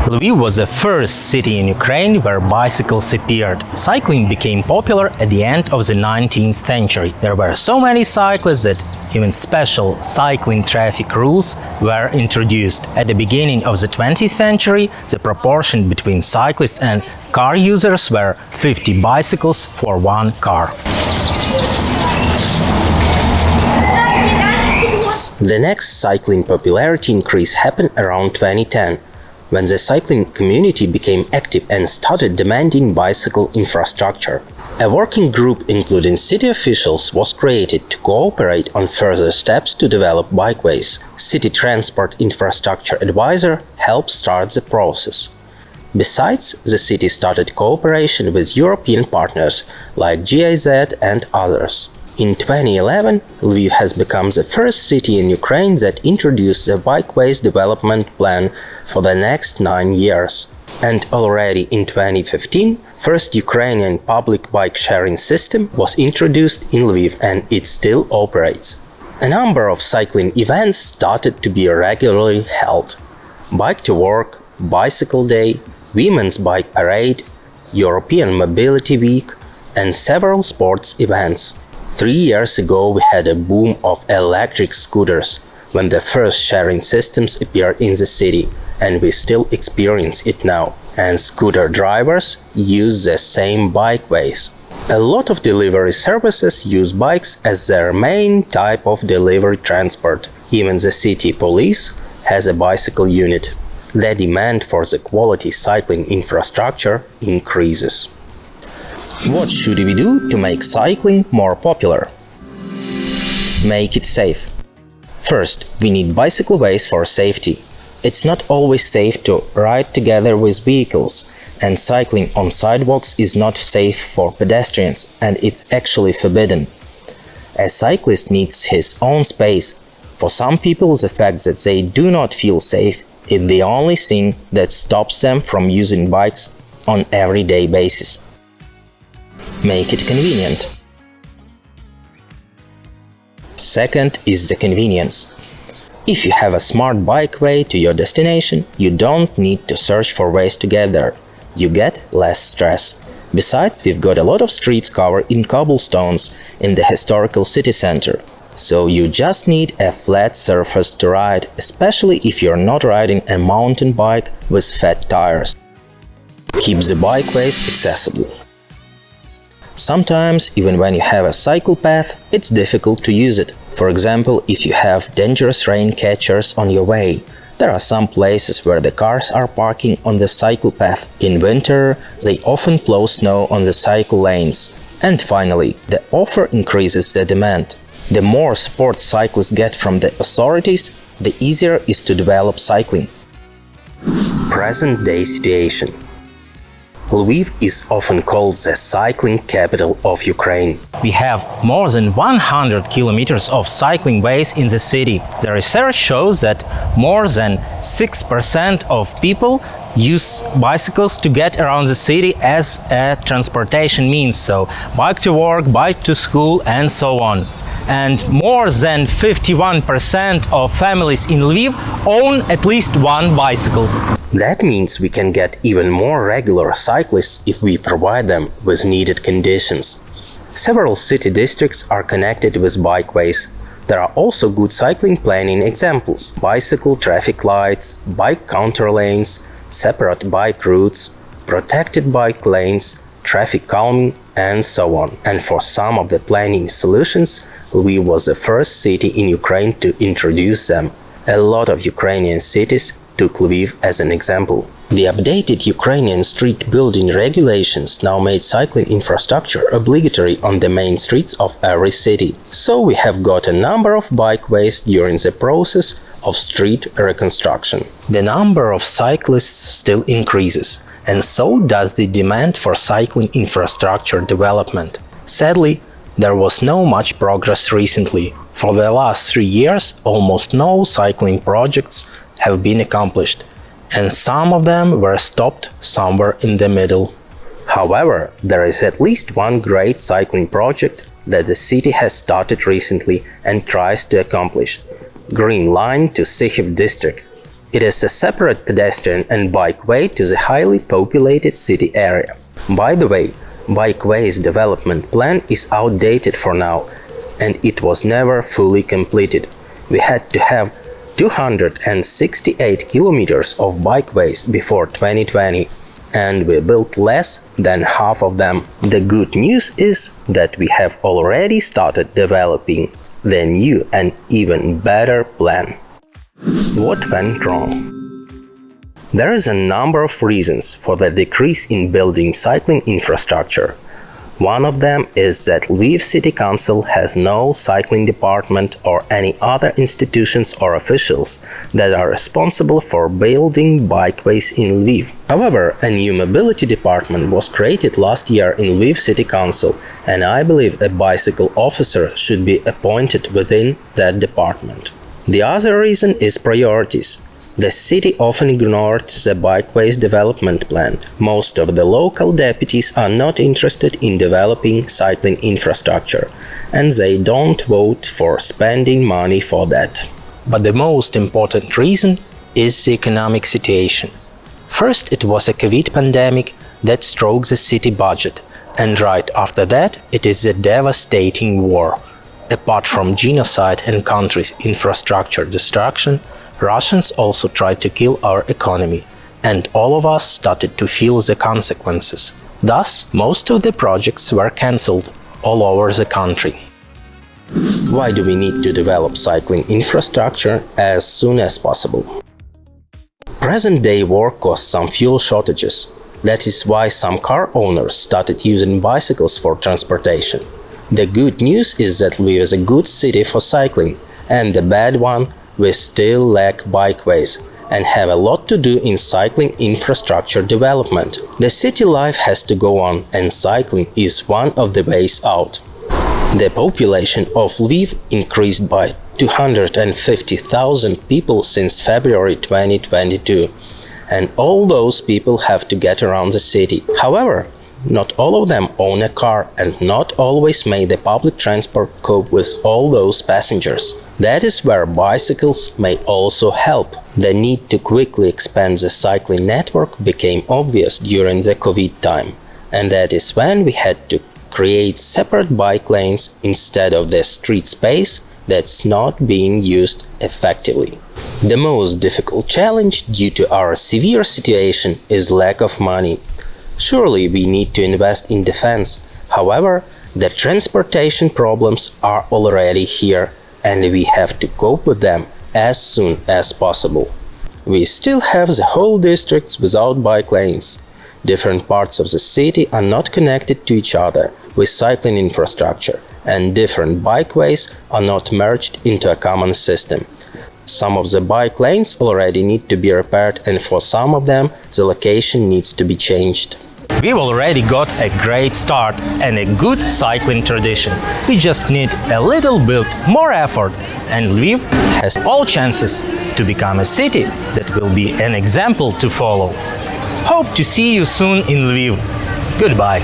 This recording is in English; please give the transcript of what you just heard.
Lviv was the first city in Ukraine where bicycles appeared. Cycling became popular at the end of the 19th century. There were so many cyclists that even special cycling traffic rules were introduced. At the beginning of the 20th century, the proportion between cyclists and car users were 50 bicycles for one car. The next cycling popularity increase happened around 2010. When the cycling community became active and started demanding bicycle infrastructure. A working group including city officials was created to cooperate on further steps to develop bikeways. City Transport Infrastructure Advisor helped start the process. Besides, the city started cooperation with European partners like GIZ and others. In 2011, Lviv has become the first city in Ukraine that introduced the Bikeways Development Plan for the next 9 years. And already in 2015, first Ukrainian public bike sharing system was introduced in Lviv and it still operates. A number of cycling events started to be regularly held. Bike to Work, Bicycle Day, Women's Bike Parade, European Mobility Week, and several sports events. 3 years ago we had a boom of electric scooters when the first sharing systems appeared in the city, and we still experience it now. And scooter drivers use the same bikeways. A lot of delivery services use bikes as their main type of delivery transport. Even the city police has a bicycle unit. The demand for the quality cycling infrastructure increases. What should we do to make cycling more popular? Make it safe. First, we need bicycle ways for safety. It's not always safe to ride together with vehicles, and cycling on sidewalks is not safe for pedestrians, and it's actually forbidden. A cyclist needs his own space. For some people, the fact that they do not feel safe is the only thing that stops them from using bikes on everyday basis. Make it convenient. Second is the convenience. If you have a smart bikeway to your destination, you don't need to search for ways to get there. You get less stress. Besides, we've got a lot of streets covered in cobblestones in the historical city center. So you just need a flat surface to ride, especially if you're not riding a mountain bike with fat tires. Keep the bikeways accessible. Sometimes, even when you have a cycle path, it's difficult to use it. For example, if you have dangerous rain catchers on your way. There are some places where the cars are parking on the cycle path. In winter, they often plow snow on the cycle lanes. And finally, the offer increases the demand. The more support cyclists get from the authorities, the easier it is to develop cycling. Present-day situation. Lviv is often called the cycling capital of Ukraine. We have more than 100 kilometers of cycling ways in the city. The research shows that more than 6% of people use bicycles to get around the city as a transportation means, so bike to work, bike to school, and so on. And more than 51% of families in Lviv own at least one bicycle. That means we can get even more regular cyclists if we provide them with needed conditions. Several city districts are connected with bikeways. There are also good cycling planning examples: bicycle traffic lights, bike counter lanes, separate bike routes, protected bike lanes, traffic calming, and so on. And for some of the planning solutions, Lviv was the first city in Ukraine to introduce them. A lot of Ukrainian cities took Lviv as an example. The updated Ukrainian street building regulations now made cycling infrastructure obligatory on the main streets of every city. So we have got a number of bikeways during the process of street reconstruction. The number of cyclists still increases, and so does the demand for cycling infrastructure development. Sadly, there was no much progress recently. For the last 3 years, almost no cycling projects have been accomplished, and some of them were stopped somewhere in the middle. However, there is at least one great cycling project that the city has started recently and tries to accomplish. Green Line to Sikhiv district. It is a separate pedestrian and bikeway to the highly populated city area. By the way, bikeway's development plan is outdated for now, and it was never fully completed. We had to have 268 kilometers of bikeways before 2020, and we built less than half of them. The good news is that we have already started developing the new and even better plan. What went wrong? There is a number of reasons for the decrease in building cycling infrastructure. One of them is that Lviv City Council has no cycling department or any other institutions or officials that are responsible for building bikeways in Lviv. However, a new mobility department was created last year in Lviv City Council, and I believe a bicycle officer should be appointed within that department. The other reason is priorities. The city often ignored the bikeways development plan. Most of the local deputies are not interested in developing cycling infrastructure, and they don't vote for spending money for that. But the most important reason is the economic situation. First, it was a COVID pandemic that stroked the city budget, and right after that, it is a devastating war. Apart from genocide and country's infrastructure destruction, Russians also tried to kill our economy, and all of us started to feel the consequences. Thus, most of the projects were cancelled all over the country. Why do we need to develop cycling infrastructure as soon as possible? Present-day war caused some fuel shortages. That is why some car owners started using bicycles for transportation. The good news is that Lviv is a good city for cycling, and the bad one, we still lack bikeways and have a lot to do in cycling infrastructure development. The city life has to go on, and cycling is one of the ways out. The population of Lviv increased by 250,000 people since February 2022, and all those people have to get around the city. However, not all of them own a car, and not always may the public transport cope with all those passengers. That is where bicycles may also help. The need to quickly expand the cycling network became obvious during the COVID time, and that is when we had to create separate bike lanes instead of the street space that's not being used effectively. The most difficult challenge due to our severe situation is lack of money. Surely we need to invest in defense. However, the transportation problems are already here, and we have to cope with them as soon as possible. We still have the whole districts without bike lanes. Different parts of the city are not connected to each other with cycling infrastructure, and different bikeways are not merged into a common system. Some of the bike lanes already need to be repaired, and for some of them the location needs to be changed. We've already got a great start and a good cycling tradition. We just need a little bit more effort, and Lviv has all chances to become a city that will be an example to follow. Hope to see you soon in Lviv. Goodbye.